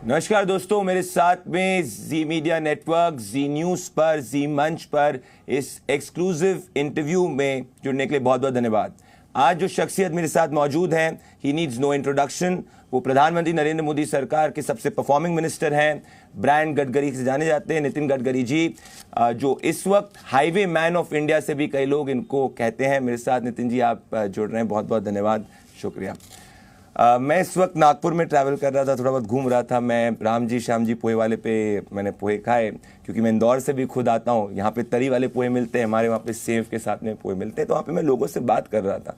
नमस्कार दोस्तों, मेरे साथ में जी मीडिया नेटवर्क, जी न्यूज़ पर, जी मंच पर इस एक्सक्लूसिव इंटरव्यू में जुड़ने के लिए बहुत बहुत धन्यवाद। आज जो शख्सियत मेरे साथ मौजूद हैं, ही नीड्स नो इंट्रोडक्शन। वो प्रधानमंत्री नरेंद्र मोदी सरकार के सबसे परफॉर्मिंग मिनिस्टर हैं, ब्रांड गडकरी से जाने जाते हैं, नितिन गडकरी जी, जो इस वक्त हाईवे मैन ऑफ इंडिया से भी कई लोग इनको कहते हैं। मेरे साथ नितिन जी आप जुड़ रहे हैं, बहुत बहुत धन्यवाद, शुक्रिया। मैं इस वक्त नागपुर में ट्रैवल कर रहा था, थोड़ा बहुत घूम रहा था। मैं राम जी श्याम जी पोहे वाले पे मैंने पोहे खाए, क्योंकि मैं इंदौर से भी खुद आता हूँ। यहाँ पे तरी वाले पोहे मिलते हैं, हमारे वहाँ पे सेव के साथ में पोहे मिलते हैं। तो वहाँ पे मैं लोगों से बात कर रहा था,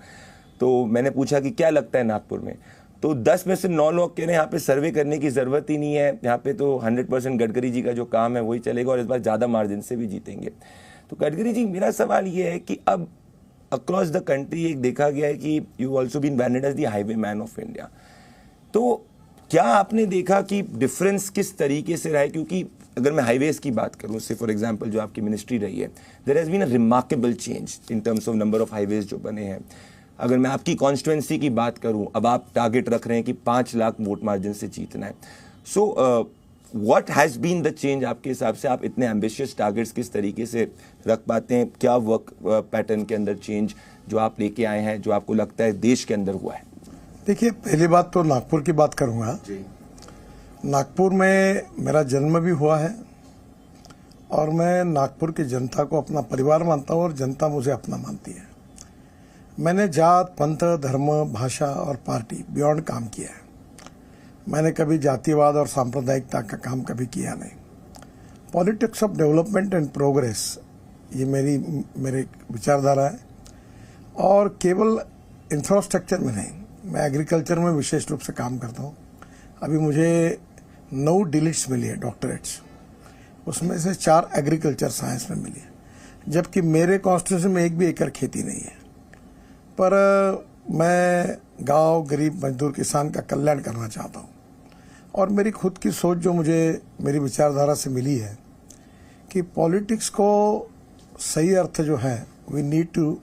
तो मैंने पूछा कि क्या लगता है नागपुर में, तो 10 में से 9 लोग कह रहे हैं यहाँ पे सर्वे करने की ज़रूरत ही नहीं है, यहाँ पे तो 100% गडकरी जी का जो काम है वही चलेगा और इस बार ज़्यादा मार्जिन से भी जीतेंगे। तो गडकरी जी, मेरा सवाल ये है कि अब अक्रॉस द कंट्री एक देखा गया है कि you also been branded as the highway man of India, तो क्या आपने देखा कि डिफरेंस किस तरीके से रहा है? क्योंकि अगर मैं हाईवेज की बात करूं, से फॉर एग्जांपल जो आपकी मिनिस्ट्री रही है, there has been a remarkable change in terms of number of highways जो बने हैं। अगर मैं आपकी कॉन्स्टिट्यूंसी की बात करूं, अब आप टारगेट रख रहे हैं कि 5 लाख वोट मार्जिन से जीतना है। So what has been the change आपके हिसाब से? आप इतने एम्बिशियस टारगेट्स किस तरीके से रख पाते हैं? क्या वर्क पैटर्न के अंदर चेंज जो आप लेके आए हैं, जो आपको लगता है देश के अंदर हुआ है? देखिए, पहली बात तो नागपुर की बात करूंगा। नागपुर में मेरा जन्म भी हुआ है और मैं नागपुर की जनता को अपना परिवार मानता हूं और जनता मुझे अपना मानती है। मैंने जात, पंथ, धर्म, भाषा और पार्टी बियॉन्ड काम किया है। मैंने कभी जातिवाद और सांप्रदायिकता का काम कभी किया नहीं। Politics of development and progress, ये मेरी विचारधारा है। और केवल इंफ्रास्ट्रक्चर में नहीं, मैं एग्रीकल्चर में विशेष रूप से काम करता हूँ। अभी मुझे 9 डिलीट्स मिली है, डॉक्टरेट्स, उसमें से 4 एग्रीकल्चर साइंस में मिली है, जबकि मेरे कॉन्स्टिट्यूशन में 1 भी एकड़ खेती नहीं है। पर मैं गांव, गरीब, मजदूर, किसान का कल्याण करना चाहता हूँ। और मेरी खुद की सोच जो मुझे मेरी विचारधारा से मिली है कि पॉलिटिक्स को सही अर्थ जो है, we need to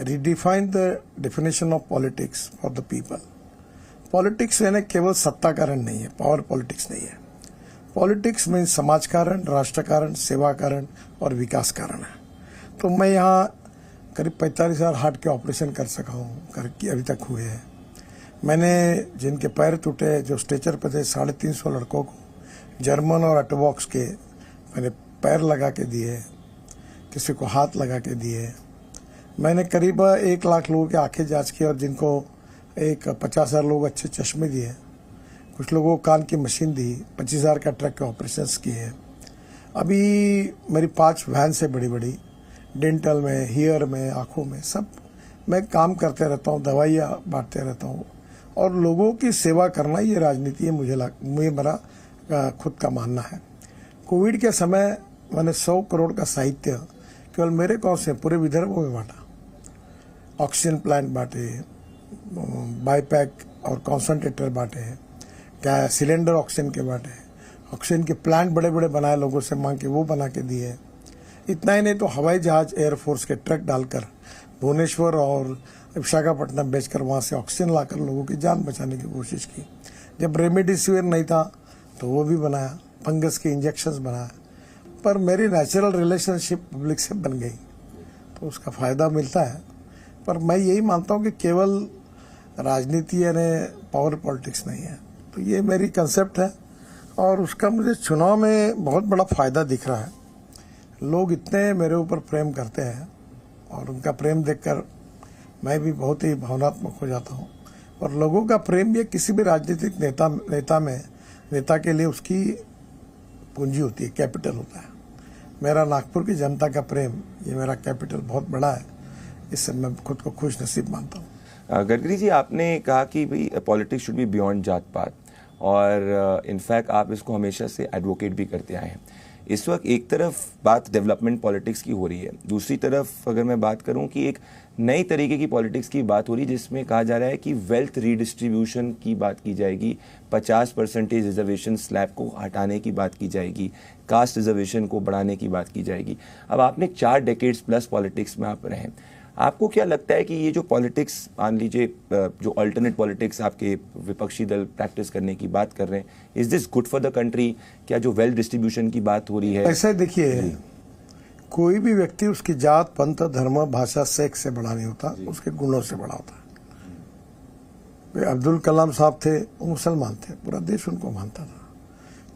redefine the definition of politics for the people. Politics यानी केवल सत्ता कारण नहीं है, पावर पॉलिटिक्स नहीं है। पॉलिटिक्स में समाज कारण, राष्ट्र कारण, सेवा कारण और विकास कारण है। तो मैं यहाँ करीब 45,000 हार्ट के ऑपरेशन कर सका हूँ, करके अभी तक हुए हैं। मैंने जिनके पैर टूटे, जो स्ट्रेचर पे थे, 350 लड़कों को जर्मन और अटोबॉक्स के मैंने पैर लगा के दिए, किसी को हाथ लगा के दिए। मैंने करीब 1 लाख लोगों की आंखें जांच की और जिनको 50,000 लोग अच्छे चश्मे दिए, कुछ लोगों को कान की मशीन दी, 25,000 का ट्रक के ऑपरेशंस किए। अभी मेरी 5 वैन से बड़ी डेंटल में, हेयर में, आँखों में, सब मैं काम करते रहता हूँ, दवाइयाँ बांटते रहता हूँ। और लोगों की सेवा करना ये राजनीति है, मुझे मेरा खुद का मानना है। कोविड के समय मैंने 100 करोड़ का साहित्य केवल मेरे गाँव से पूरे विदर्भ में बांटा। ऑक्सीजन प्लांट बांटे, बाईपैक और कॉन्सेंट्रेटर बांटे, क्या सिलेंडर ऑक्सीजन के बांटे, ऑक्सीजन के प्लांट बड़े बनाए, लोगों से मांग के वो बना के दिए। इतना ही नहीं तो हवाई जहाज, एयरफोर्स के ट्रक डालकर भुवनेश्वर और विशाखापट्टनम बेचकर वहाँ से ऑक्सीजन लाकर लोगों की जान बचाने की कोशिश की। जब रेमडेसिविर नहीं था तो वो भी बनाया, फंगस के इंजेक्शन बनाया। पर मेरी नेचुरल रिलेशनशिप पब्लिक से बन गई तो उसका फ़ायदा मिलता है। पर मैं यही मानता हूँ कि केवल राजनीति यानी पावर पॉलिटिक्स नहीं है। तो ये मेरी कंसेप्ट है और उसका मुझे चुनाव में बहुत बड़ा फ़ायदा दिख रहा है। लोग इतने मेरे ऊपर प्रेम करते हैं और उनका प्रेम देखकर मैं भी बहुत ही भावनात्मक हो जाता हूँ। और लोगों का प्रेम भी किसी भी राजनीतिक नेता के लिए उसकी पूंजी होती है, कैपिटल होता है। मेरा नागपुर की जनता का प्रेम, ये मेरा कैपिटल बहुत बड़ा है। इससे मैं खुद को खुश नसीब मानता हूँ। गडकरी जी, आपने कहा कि भाई पॉलिटिक्स शुड बी बियॉन्ड जात पात, और इनफैक्ट आप इसको हमेशा से एडवोकेट भी करते आए हैं। इस वक्त एक तरफ बात डेवलपमेंट पॉलिटिक्स की हो रही है, दूसरी तरफ अगर मैं बात करूं कि एक नई तरीके की पॉलिटिक्स की बात हो रही है, जिसमें कहा जा रहा है कि वेल्थ रीडिस्ट्रीब्यूशन की बात की जाएगी, 50% रिजर्वेशन स्लैब को हटाने की बात की जाएगी, कास्ट रिजर्वेशन को बढ़ाने की बात की जाएगी। अब आपने 4 डेकेड्स प्लस पॉलिटिक्स में आप रहे हैं, आपको क्या लगता है कि ये जो पॉलिटिक्स, मान लीजिए जो अल्टरनेट पॉलिटिक्स आपके विपक्षी दल प्रैक्टिस करने की बात कर रहे हैं, is this good for the country? क्या जो वेल्थ डिस्ट्रीब्यूशन की बात हो रही है, ऐसा देखिए, कोई भी व्यक्ति उसकी जात, पंथ, धर्म, भाषा, सेक्स से बड़ा नहीं होता, उसके गुणों से बड़ा होता है। अब्दुल कलाम साहब थे, वो मुसलमान थे, पूरा देश उनको मानता था।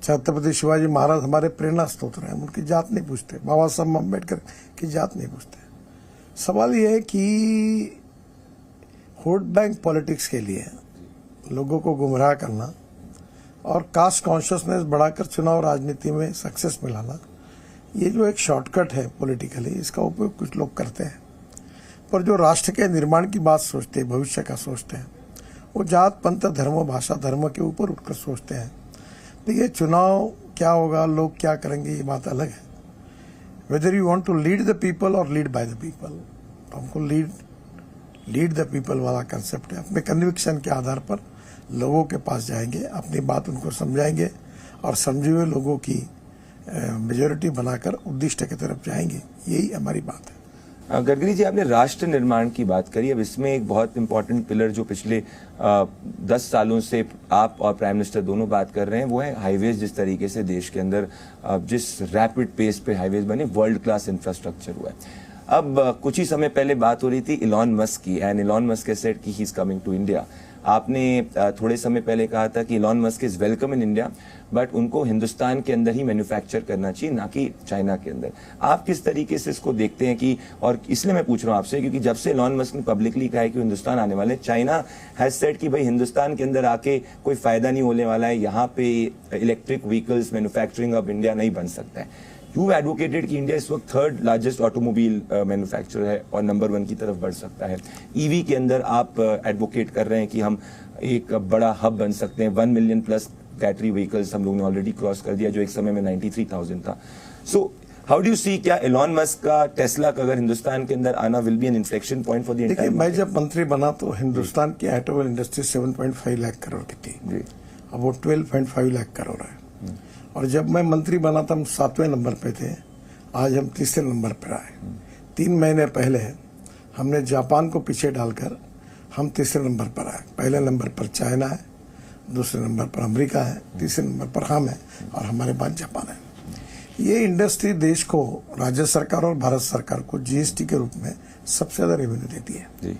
छत्रपति शिवाजी महाराज हमारे प्रेरणा स्रोत रहे, उनकी जात नहीं पूछते। बाबा साहब अम्बेडकर की जात नहीं पूछते। सवाल यह है कि वोट बैंक पॉलिटिक्स के लिए लोगों को गुमराह करना और कास्ट कॉन्शियसनेस बढ़ाकर चुनाव राजनीति में सक्सेस मिलाना, ये जो एक शॉर्टकट है पॉलिटिकली, इसका उपयोग कुछ लोग करते हैं। पर जो राष्ट्र के निर्माण की बात सोचते हैं, भविष्य का सोचते हैं, वो जात, पंथ, धर्म, भाषा, धर्म के ऊपर उठकर सोचते हैं। देखिए, चुनाव क्या होगा, लोग क्या करेंगे, ये बात अलग है। Whether you want to lead the people और लीड बाय द पीपल, तो हमको लीड द पीपल वाला कंसेप्ट है। अपने कन्विक्शन के आधार पर लोगों के पास जाएंगे, अपनी बात उनको समझाएंगे और समझे हुए लोगों की मेजोरिटी बनाकर उद्दिष्ट की तरफ जाएंगे। यही हमारी बात है। गडकरी जी, आपने राष्ट्र निर्माण की बात करी। अब इसमें एक बहुत इंपॉर्टेंट पिलर जो पिछले 10 सालों से आप और प्राइम मिनिस्टर दोनों बात कर रहे हैं, वो है हाईवेज। जिस तरीके से देश के अंदर जिस रैपिड पेस पे हाईवेज बने, वर्ल्ड क्लास इंफ्रास्ट्रक्चर हुआ है। अब कुछ ही समय पहले बात हो रही थी इलॉन मस्क की, and Elon Musk has said कि he is coming to India. आपने थोड़े समय पहले कहा था कि Elon Musk is welcome in India, but उनको हिंदुस्तान के अंदर ही मैन्युफैक्चर करना चाहिए, ना कि चाइना के अंदर। आप किस तरीके से इसको देखते हैं कि, और इसलिए मैं पूछ रहा हूं आपसे क्योंकि जब से इलॉन मस्क ने पब्लिकली कहा है कि हिंदुस्तान आने वाले, चाइना हैज सेड कि भाई हिंदुस्तान के अंदर आके कोई फायदा नहीं होने वाला है, यहाँ पे electric vehicles manufacturing of India नहीं बन सकता है। यू एडवोकेटेड कि इंडिया इस वक्त 3rd लार्जेस्ट ऑटोमोबाइल मैन्युफैक्चरर है और नंबर 1 की तरफ बढ़ सकता है। ईवी के अंदर आप एडवोकेट कर रहे हैं कि हम एक बड़ा हब बन सकते हैं। 1 मिलियन प्लस बैटरी व्हीकल्स हम लोग ने ऑलरेडी क्रॉस कर दिया, जो एक समय में 93,000 था। So how do you see, क्या इलॉन मस्क का, टेस्ला का अगर हिंदुस्तान के अंदर आना will be an inflection point for the entire? देखिए, मैं जब मंत्री बना तो हिंदुस्तान की ऑटोमोबाइल इंडस्ट्री 7.5 लाख करोड़ की थी, अब वो 12.5 लाख करोड़ है। और जब मैं मंत्री बना था हम 7वें नंबर पे थे, आज हम 3रे नंबर पर आए। 3 महीने पहले हमने जापान को पीछे डालकर हम 3रे नंबर पर आए। पहले नंबर पर चाइना है, दूसरे नंबर पर अमेरिका है, तीसरे नंबर पर हम है और हमारे बाद जापान है। ये इंडस्ट्री देश को, राज्य सरकार और भारत सरकार को जीएसटी के रूप में सबसे ज्यादा रेवेन्यू देती है।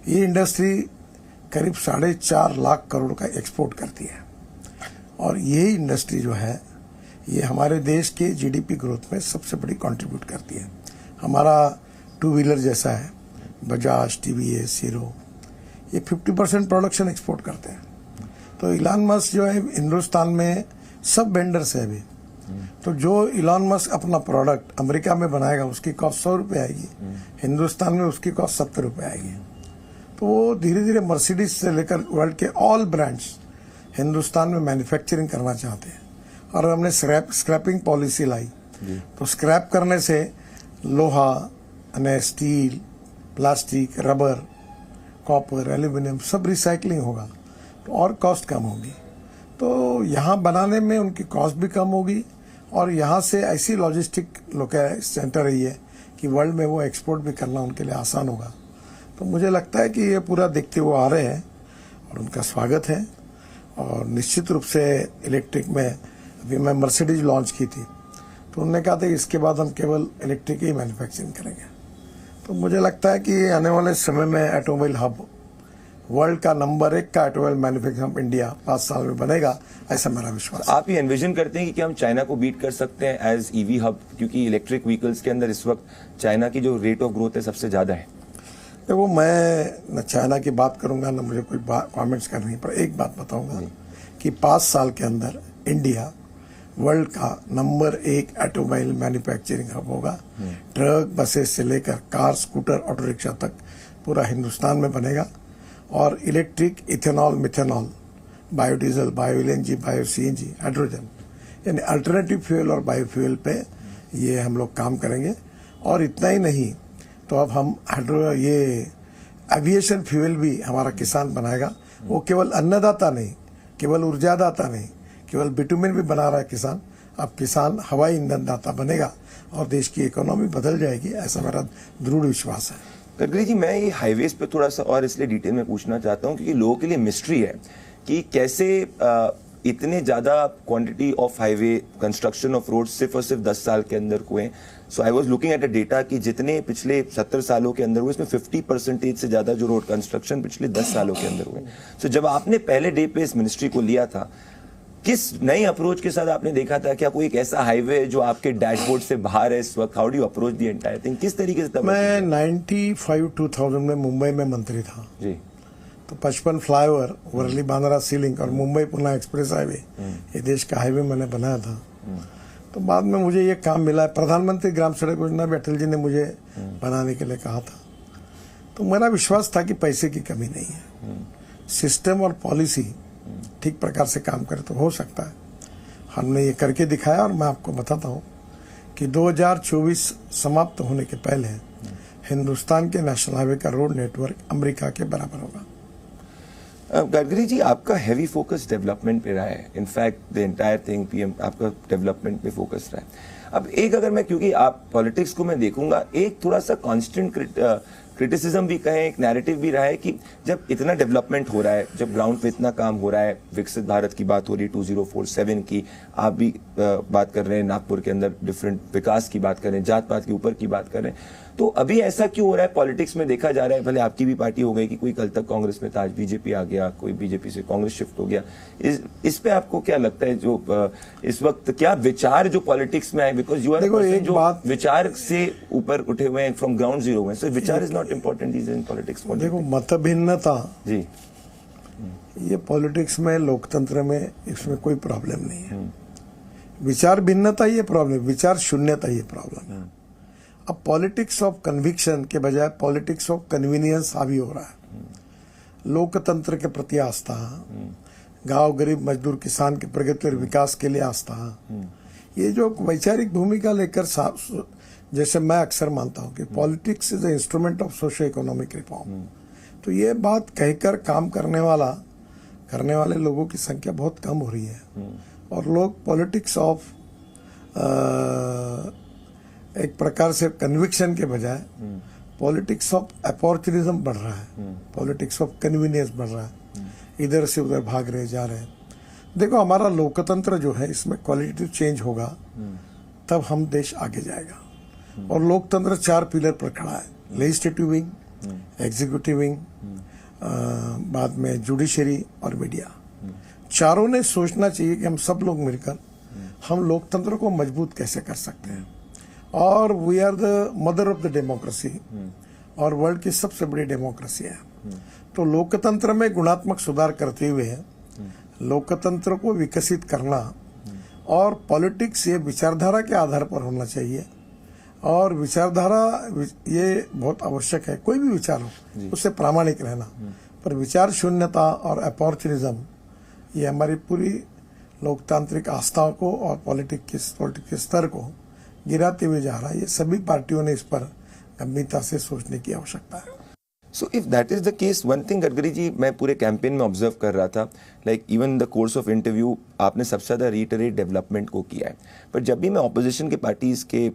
ये इंडस्ट्री करीब 4.5 लाख करोड़ का एक्सपोर्ट करती है और ये इंडस्ट्री जो है ये हमारे देश के जीडीपी ग्रोथ में सबसे बड़ी कंट्रीब्यूट करती है। हमारा 2 व्हीलर जैसा है, बजाज, टीवीएस, हीरो, ये 50% प्रोडक्शन एक्सपोर्ट करते हैं। तो इलॉन मस्क जो है हिंदुस्तान में सब वेंडर्स है अभी, तो जो इलॉन मस्क अपना प्रोडक्ट अमेरिका में बनाएगा उसकी कॉस्ट 100 रुपये आएगी, हिंदुस्तान में उसकी कॉस्ट 70 रुपये आएगी। तो वो धीरे धीरे मर्सिडीज से लेकर वर्ल्ड के ऑल ब्रांड्स हिंदुस्तान में मैन्युफैक्चरिंग करना चाहते हैं। और हमने स्क्रैपिंग पॉलिसी लाई, तो स्क्रैप करने से लोहा, steel, plastic, rubber, copper, aluminium सब रिसाइकलिंग होगा तो और कॉस्ट कम होगी। तो यहाँ बनाने में उनकी कॉस्ट भी कम होगी और यहाँ से ऐसी लॉजिस्टिक सेंटर रही है कि वर्ल्ड में वो एक्सपोर्ट भी करना उनके लिए आसान होगा। तो मुझे लगता है कि ये पूरा देखते हुए आ रहे हैं और उनका स्वागत है। और निश्चित रूप से इलेक्ट्रिक में अभी मैं मर्सिडीज लॉन्च की थी तो उन्होंने कहा था कि इसके बाद हम केवल इलेक्ट्रिक ही मैन्युफैक्चरिंग करेंगे। तो मुझे लगता है कि आने वाले समय में ऑटोमोबाइल हब, वर्ल्ड का नंबर 1 का ऑटोमोबाइल मैन्युफैक्चरिंग हब इंडिया 5 साल में बनेगा, ऐसा मेरा विश्वास है। आप ये एनविजन करते हैं कि क्या हम चाइना को बीट कर सकते हैं एज ईवी हब, क्योंकि इलेक्ट्रिक व्हीकल्स के अंदर इस वक्त चाइना की जो रेट ऑफ ग्रोथ है सबसे ज्यादा है? देखो, मैं न चाइना की बात करूंगा न मुझे कोई कमेंट्स करनी, पर एक बात बताऊंगा कि 5 साल के अंदर इंडिया वर्ल्ड का नंबर 1 ऑटोमोबाइल मैन्युफैक्चरिंग हब होगा। ट्रक, बसेस से लेकर कार, स्कूटर, ऑटो रिक्शा तक पूरा हिंदुस्तान में बनेगा। और electric, ethanol, methanol, biodiesel, bio LNG, bio CNG, hydrogen, यानी अल्टरनेटिव फ्यूल और बायोफ्यूल पे ये हम लोग काम करेंगे। और इतना ही नहीं, तो अब हम ये एविएशन फ्यूल भी हमारा किसान बनाएगा। वो केवल अन्नदाता नहीं, केवल ऊर्जादाता नहीं, केवल बिटुमिन भी बना रहा है किसान, अब किसान हवाई ईंधन दाता बनेगा और देश की इकोनॉमी बदल जाएगी, ऐसा मेरा दृढ़ विश्वास है। गडकरी जी, मैं ये हाईवेज पे थोड़ा सा और इसलिए डिटेल में पूछना चाहता हूँ क्योंकि लोगों के लिए मिस्ट्री है कि कैसे इतने ज़्यादा quantity of highway construction of road सिर्फ और सिर्फ 10 साल के अंदर हुए। So I was looking at a data कि जितने पिछले 70 सालों के अंदर हुए इसमें 50% से ज़्यादा जो रोड कंस्ट्रक्शन पिछले 10 सालों के अंदर हुए। सो जब आपने पहले डे पे इस मिनिस्ट्री को लिया था, किस नई अप्रोच के साथ आपने देखा था? क्या कोई एक ऐसा हाईवे जो आपके डैशबोर्ड से बाहर है इस वक्त? How do you approach the entire thing? किस तरीके से? मैं 95-2000 में मुंबई में मंत्री था जी। तो 55 फ्लाईओवर, वर्ली बांद्रा सी लिंक और मुंबई पुणे एक्सप्रेस हाईवे, ये देश का हाईवे मैंने बनाया था। तो बाद में मुझे ये काम मिला, प्रधानमंत्री ग्राम सड़क योजना भी अटल जी ने मुझे बनाने के लिए कहा था। तो मेरा विश्वास था कि पैसे की कमी नहीं है, सिस्टम और पॉलिसी ठीक प्रकार से काम करे तो हो सकता है। हमने ये करके दिखाया और मैं आपको बताता हूँ कि 2024 समाप्त होने के पहले हिंदुस्तान के नेशनल हाईवे का रोड नेटवर्क अमेरिका के बराबर होगा। गडकरी जी, आपका हैवी फोकस डेवलपमेंट पे रहा है। In fact the entire thing PM आपका डेवलपमेंट पे फोकस रहा है। अब एक अगर मैं, क्योंकि आप पॉलिटिक्स को मैं देखूंगा, एक थोड़ा सा कांस्टेंट क्रिटिसिज्म भी कहें, एक नैरेटिव भी रहा है कि जब इतना डेवलपमेंट हो रहा है, जब ग्राउंड पे इतना काम हो रहा है, विकसित भारत की बात हो रही है 2047 की, आप भी बात कर रहे हैं नागपुर के अंदर डिफरेंट विकास की बात कर रहे हैं, जात पात के ऊपर की बात कर रहे हैं, तो अभी ऐसा क्यों हो रहा है? पॉलिटिक्स में देखा जा रहा है, भले आपकी भी पार्टी हो गई कि कोई कल तक कांग्रेस में था, आज बीजेपी आ गया, कोई बीजेपी से कांग्रेस शिफ्ट हो गया। इस पे आपको क्या लगता है, जो इस वक्त क्या विचार जो पॉलिटिक्स में आए? बिकॉज यू आर जो विचार से ऊपर उठे हुए हैं, फ्रॉम ग्राउंड जीरो में, सो विचार is not important in politics. देखो, मतभिन्नता जी, ये पॉलिटिक्स में, लोकतंत्र में, इसमें कोई प्रॉब्लम नहीं है। विचार भिन्नता ये प्रॉब्लम, विचार शून्यता ये प्रॉब्लम है। अब पॉलिटिक्स ऑफ कन्विक्शन के बजाय पॉलिटिक्स ऑफ कन्वीनियंस हावी हो रहा है। लोकतंत्र के प्रति आस्था, गांव गरीब मजदूर किसान के प्रगति और विकास के लिए आस्था, ये जो वैचारिक भूमिका लेकर, जैसे मैं अक्सर मानता हूं कि politics is a instrument of socio economic reform, तो ये बात कहकर काम करने वाले लोगों की संख्या बहुत कम हो रही है। और लोग पॉलिटिक्स ऑफ एक प्रकार से कन्विक्शन के बजाय पॉलिटिक्स ऑफ अपॉर्चुनिज्म बढ़ रहा है, पॉलिटिक्स ऑफ कन्वीनियंस बढ़ रहा है, इधर से उधर भाग रहे जा रहे हैं। देखो, हमारा लोकतंत्र जो है, इसमें क्वालिटेटिव चेंज होगा तब हम देश आगे जाएगा। और लोकतंत्र 4 पिलर पर खड़ा है, लेजिस्लेटिव विंग, एग्जीक्यूटिव विंग, बाद में जुडिशरी और मीडिया। चारों ने सोचना चाहिए कि हम सब लोग मिलकर हम लोकतंत्र को मजबूत कैसे कर सकते हैं। और we are the mother of the democracy, और वर्ल्ड की सबसे बड़ी डेमोक्रेसी है। तो लोकतंत्र में गुणात्मक सुधार करते हुए लोकतंत्र को विकसित करना, और पॉलिटिक्स ये विचारधारा के आधार पर होना चाहिए। और विचारधारा ये बहुत आवश्यक है, कोई भी विचार हो उससे प्रामाणिक रहना, पर विचार शून्यता और अपॉर्चुनिज्म ये हमारी पूरी लोकतांत्रिक आस्थाओं को और पॉलिटिक्स के स्तर को गिराते हुए जा रहा है। ये सभी पार्टियों ने इस पर गंभीरता से सोचने की आवश्यकता है। So if that is the case, one thing Gadkari ji, मैं पूरे कैंपेन में ऑब्जर्व कर रहा था, like even the course of interview, आपने सबसे ज़्यादा रीटरेट डेवलपमेंट को किया है। पर जब भी मैं ऑपोजिशन के पार्टीज़ के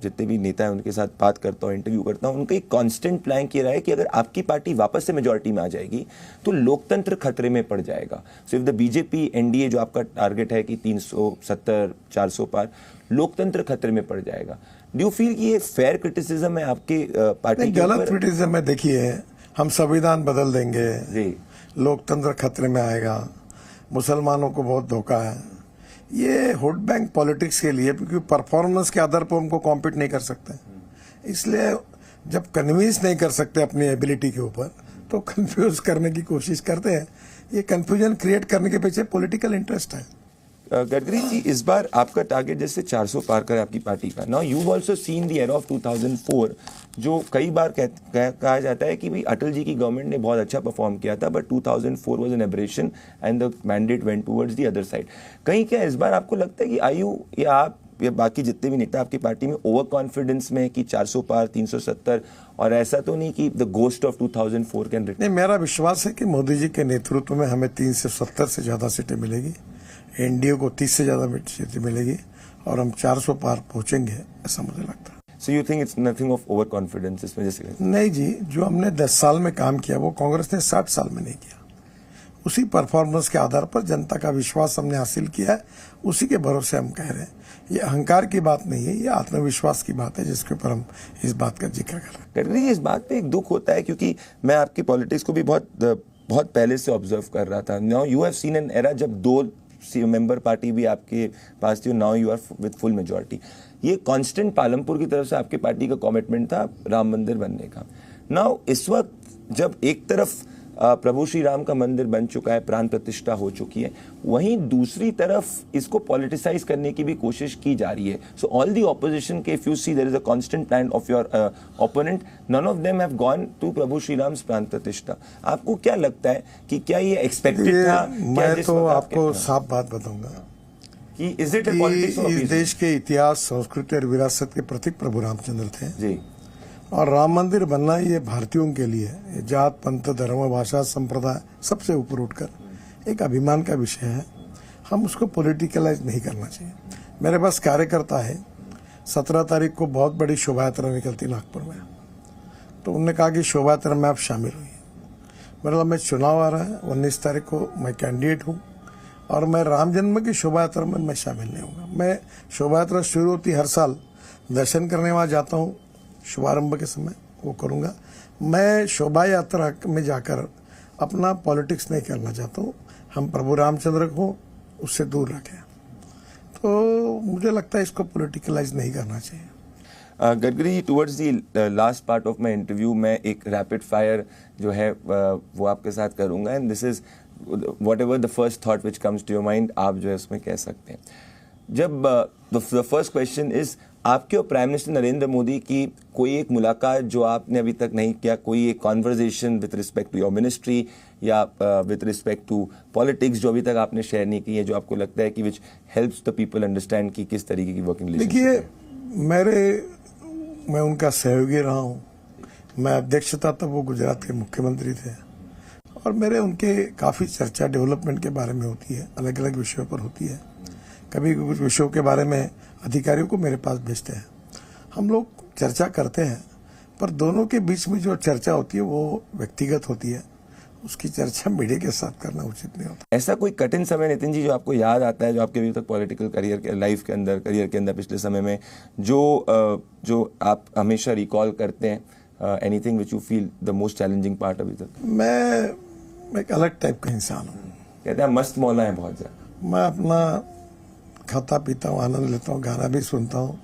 जितने भी नेता हैं उनके साथ बात करता हूँ, इंटरव्यू करता हूँ, उनका एक कांस्टेंट प्लान किया रहा है कि अगर आपकी पार्टी वापस से मेजॉरिटी में आ जाएगी तो लोकतंत्र खतरे में पड़ जाएगा। So if the BJP NDA जो आपका टारगेट है कि 370-400 पार, लोकतंत्र खतरे में पड़ जाएगा। डू यू फील कि ये फेयर क्रिटिसिज्म है आपके पार्टी के? गलत क्रिटिसिज्म है। देखिए, हम संविधान बदल देंगे जी, लोकतंत्र खतरे में आएगा, मुसलमानों को बहुत धोखा है, ये वोट बैंक पॉलिटिक्स के लिए, क्योंकि परफॉर्मेंस के आधार पर उनको कॉम्पीट नहीं कर सकते। इसलिए जब कन्विंस नहीं कर सकते अपनी एबिलिटी के ऊपर, तो कंफ्यूज करने की कोशिश करते हैं। ये कंफ्यूजन क्रिएट करने के पीछे पॉलिटिकल इंटरेस्ट है। गडकरी जी, इस बार आपका टारगेट जैसे 400 पार कर आपकी पार्टी का। Now you also seen the era of 2004, जो कई बार कहा जाता है कि भाई अटल जी की गवर्नमेंट ने बहुत अच्छा परफॉर्म किया था, but 2004 was an aberration and the mandate went towards the other side. कहीं क्या इस बार आपको लगता है कि आयु या आप या बाकी जितने भी नेता आपकी पार्टी में ओवर कॉन्फिडेंस में कि 400 पार 370, और ऐसा तो नहीं कि the ghost of 2004 can return? नहीं, मेरा विश्वास है कि मोदी जी के नेतृत्व में हमें 370 से ज्यादा सीटें मिलेगी, एनडीए को 30 से ज्यादा सीटें मिलेगी, और हम 400 पार पहुंचेंगे, ऐसा मुझे लगता है। So you think it's nothing of overconfidence इसमें जैसे? नहीं जी, जो हमने 10 साल में काम किया वो कांग्रेस ने 60 साल में नहीं किया। उसी परफॉर्मेंस के आधार पर जनता का विश्वास हमने हासिल किया है, उसी के भरोसे हम कह रहे हैं। ये अहंकार की बात नहीं है, ये आत्मविश्वास की बात है, जिसके ऊपर हम इस बात का जिक्र कर रहे हैं। गडकरी जी, इस बात पे एक दुख होता है क्योंकि मैं आपकी पॉलिटिक्स को भी बहुत पहले से ऑब्जर्व कर रहा था। Now you have seen an era जब 2 मेंबर पार्टी भी आपके पास थी, now you are with full majority. ये कांस्टेंट पालमपुर की तरफ से आपके पार्टी का कमिटमेंट था राम मंदिर बनने का। नाउ इस वक्त जब एक तरफ प्रभु श्री राम का मंदिर बन चुका है, प्राण प्रतिष्ठा हो चुकी है, वहीं दूसरी तरफ इसको पॉलिटिसाइज करने की भी कोशिश की जा रही है। सो ऑल द ऑपोजिशन के, if you see there is a constant plan of your opponent, none of them have gone to Prabhu Shri Ram Pran Pratishtha. आपको क्या लगता है कि क्या ये एक्सपेक्टेड था? मैं तो आपको साफ बात बताऊंगा कि is it a politics of इस देश के इतिहास, संस्कृति और विरासत के प्रतीक प्रभु रामचंद्र थे जी, और राम मंदिर बनना ये भारतीयों के लिए जात, पंथ, धर्म, भाषा, संप्रदाय सबसे ऊपर उठकर एक अभिमान का विषय है। हम उसको पॉलिटिकलाइज नहीं करना चाहिए। मेरे पास कार्यकर्ता है, 17 तारीख को बहुत बड़ी शोभा यात्रा निकलती नागपुर में, तो उन्होंने कहा कि शोभा यात्रा में आप शामिल हुई। मतलब मैं चुनाव आ रहा है, 19 तारीख को मैं कैंडिडेट हूँ और मैं राम जन्म की शोभा यात्रा में मैं शामिल नहीं हूँगा। मैं शोभा यात्रा शुरू होती हर साल दर्शन करने वहाँ जाता हूँ, शुभारंभ के समय वो करूंगा। मैं शोभा यात्रा में जाकर अपना पॉलिटिक्स नहीं करना चाहता हूँ। हम प्रभु रामचंद्र को उससे दूर रखें, तो मुझे लगता है इसको पॉलिटिकलाइज नहीं करना चाहिए। Gadkari, towards the last part of my interview मैं एक रैपिड फायर जो है वो आपके साथ करूंगा, and this is whatever the first thought which comes to your mind, आप जो है उसमें कह सकते हैं। जब द फर्स्ट क्वेश्चन इज, आपके और प्राइम मिनिस्टर नरेंद्र मोदी की कोई एक मुलाकात जो आपने अभी तक नहीं किया, कोई एक conversation with respect to your ministry या विद रिस्पेक्ट टू पॉलिटिक्स जो अभी तक आपने शेयर नहीं की है, जो आपको लगता है कि which helps the people understand कि किस तरीके की वर्किंग रिलेशनशिप? देखिए, मैं उनका सहयोगी रहा हूँ। मैं अध्यक्ष था तब वो गुजरात के मुख्यमंत्री थे, और मेरे उनके काफ़ी चर्चा डेवलपमेंट के बारे में होती है, अलग अलग विषयों पर होती है। कभी कुछ विषयों के बारे में अधिकारियों को मेरे पास भेजते हैं, हम लोग चर्चा करते हैं, पर दोनों के बीच में जो चर्चा होती है वो व्यक्तिगत होती है, उसकी चर्चा मीडिया के साथ करना उचित नहीं होता। ऐसा कोई कठिन समय नितिन जी जो आपको याद आता है, जो आपके अभी तक पॉलिटिकल करियर के लाइफ के अंदर, करियर के अंदर पिछले समय में जो आप हमेशा रिकॉल करते हैं, anything which you feel the most challenging part अभी तक? मैं एक अलग टाइप का इंसान हूँ। कहते हैं मस्त मौला है बहुत ज्यादा। मैं अपना खाता पीता हूँ, आनंद लेता हूँ, गाना भी सुनता हूँ,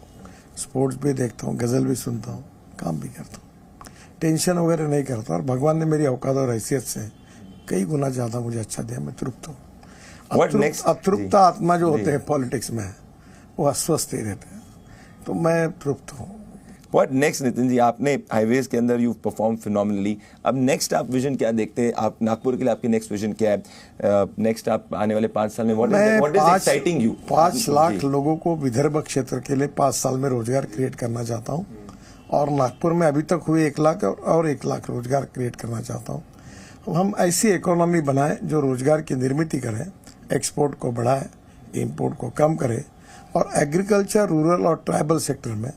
स्पोर्ट्स भी देखता हूँ, गजल भी सुनता हूँ, काम भी करता हूँ, टेंशन वगैरह नहीं करता। और भगवान ने मेरी औकात और हैसियत से कई गुना ज्यादा मुझे अच्छा दिया, मैं तृप्त हूँ। अतृप्त आत्मा जो होते हैं पॉलिटिक्स में, वो अस्वस्थ ही रहते हैं, तो मैं तृप्त हूँ। What next Nitin ji? आपने हाईवेज के अंदर यू परफॉर्म फिनोमिनली। अब नेक्स्ट आप विजन क्या देखते हैं? आप नागपुर के लिए आपकी नेक्स्ट विजन क्या है? नेक्स्ट आप आने वाले 5 साल में what is exciting you? 5 lakh लोगों को विदर्भ क्षेत्र के लिए 5 साल में रोजगार क्रिएट करना चाहता हूँ, और नागपुर में अभी तक हुए 1 लाख और 1 लाख रोजगार क्रिएट करना चाहता हूँ। हम ऐसी इकोनॉमी बनाएं जो रोजगार की निर्मित करें, एक्सपोर्ट को बढ़ाए, इम्पोर्ट को कम करे, और एग्रीकल्चर, रूरल और ट्राइबल सेक्टर में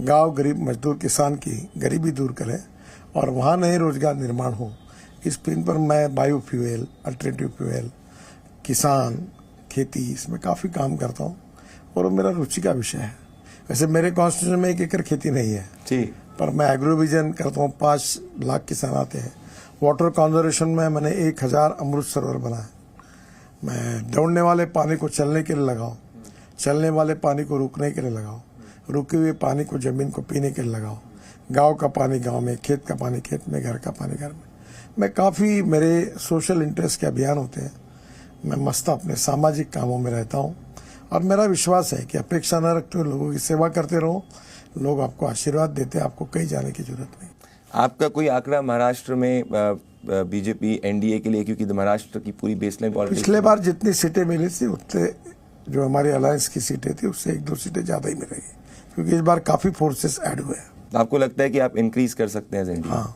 गांव, गरीब मजदूर, किसान की गरीबी दूर करें और वहाँ नए रोजगार निर्माण हो। इस पिन पर मैं बायोफ्यूल, अल्टरनेटिव फ्यूल, किसान, खेती, इसमें काफ़ी काम करता हूँ, और वो मेरा रुचि का विषय है। वैसे मेरे कॉन्स्टिट्यूशन में 1 एकड़ खेती नहीं है जी, पर मैं एग्रो विजन करता हूँ। 5 लाख किसान आते हैं। वाटर कंजर्वेशन में मैंने 1000 अमृत सरोवर बनाए। मैं दौड़ने वाले पानी को चलने के लिए लगाओ, चलने वाले पानी को रुकने के लिए लगाओ, रुके हुए पानी को जमीन को पीने के लिए लगाओ, गांव का पानी गांव में, खेत का पानी खेत में, घर का पानी घर में। मैं काफ़ी, मेरे सोशल इंटरेस्ट के अभियान होते हैं। मैं मस्त अपने सामाजिक कामों में रहता हूँ, और मेरा विश्वास है कि अपेक्षा न रखते हुए लोगों की सेवा करते रहो, लोग आपको आशीर्वाद देते हैं, आपको कहीं जाने की जरूरत नहीं। आपका कोई आंकड़ा महाराष्ट्र में बीजेपी एनडीए के लिए, क्योंकि महाराष्ट्र की पूरी बेसलाइन पॉलिटिक्स, पिछले बार जितनी सीटें मिली थी उतने जो हमारी अलायंस की सीटें थी उससे 1-2 सीटें ज्यादा ही मिलेगी, क्योंकि इस बार काफी फोर्सेस ऐड हुए हैं। आपको लगता है कि आप इंक्रीज कर सकते हैं एनडीए? हाँ।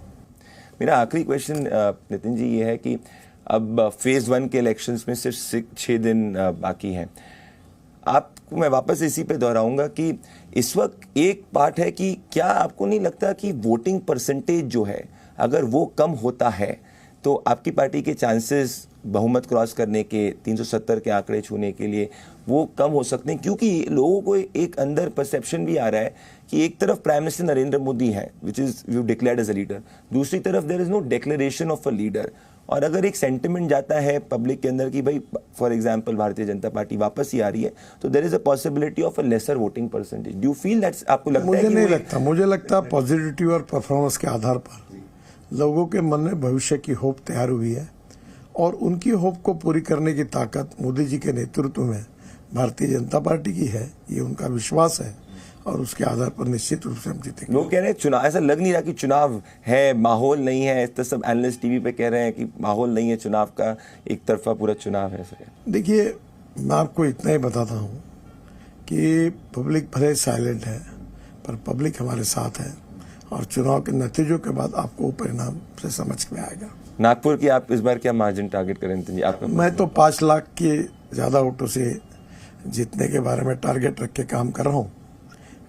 मेरा आखिरी क्वेश्चन नितिन जी ये है कि अब फेज 1 के इलेक्शंस में सिर्फ 6 दिन बाकी हैं। आपको मैं वापस इसी पे दोहराऊंगा कि इस वक्त एक पार्ट है कि क्या आपको नहीं लगता कि वोटिंग परसेंटेज जो है अगर वो कम होता है तो आपकी पार्टी के चांसेस बहुमत क्रॉस करने के 370 के आंकड़े छूने के लिए वो कम हो सकते हैं, क्योंकि लोगों को एक अंदर परसेप्शन भी आ रहा है कि एक तरफ प्राइम मिनिस्टर नरेंद्र मोदी है which is you declared as a leader, दूसरी तरफ there is no declaration of a leader, और अगर एक सेंटिमेंट जाता है पब्लिक के अंदर कि भाई for example Bharatiya Janata party वापस ही आ रही है तो there is a possibility of a lesser voting percentage. Do you feel that's, आपको लगता है? मुझे नहीं लगता, मुझे लगता है पॉजिटिविटी और परफॉर्मेंस के आधार पर लोगों के मन में भविष्य की होप तैयार हुई है और उनकी होप को पूरी करने की ताकत मोदी जी के नेतृत्व में भारतीय जनता पार्टी की है, ये उनका विश्वास है और उसके आधार पर निश्चित रूप से हम जीतेंगे। लोग कह रहे हैं चुनाव, ऐसा लग नहीं रहा कि चुनाव है, माहौल नहीं है, तो सब एनालिस्ट टीवी पे कह रहे हैं कि माहौल नहीं है चुनाव का, एक तरफा पूरा चुनाव है। देखिए, मैं आपको इतना ही बताता हूँ कि पब्लिक भले साइलेंट है पर पब्लिक हमारे साथ है और चुनाव के नतीजों के बाद आपको परिणाम से समझ में आएगा। नागपुर की आप इस बार क्या मार्जिन टारगेट करें? आपका मैं तो 5 लाख के ज्यादा वोटों से जीतने के बारे में टारगेट रख के काम कर रहा हूँ।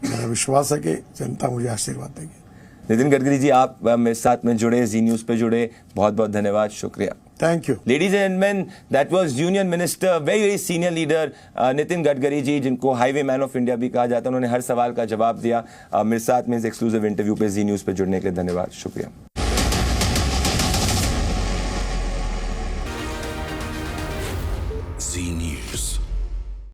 मेरा विश्वास है कि जनता मुझे आशीर्वाद देगी। नितिन गडकरी जी, आप मेरे साथ में जुड़े, जी न्यूज पे जुड़े, बहुत बहुत धन्यवाद, शुक्रिया। Thank you. Ladies and gentleman, that was union minister, very very senior leader Nitin Gadkari ji, जिनको हाईवे मैन ऑफ इंडिया भी कहा जाता है। उन्होंने हर सवाल का जवाब दिया। मेरे साथ में इस एक्सक्लूसिव इंटरव्यू पे जी न्यूज पे जुड़ने के लिए धन्यवाद, शुक्रिया।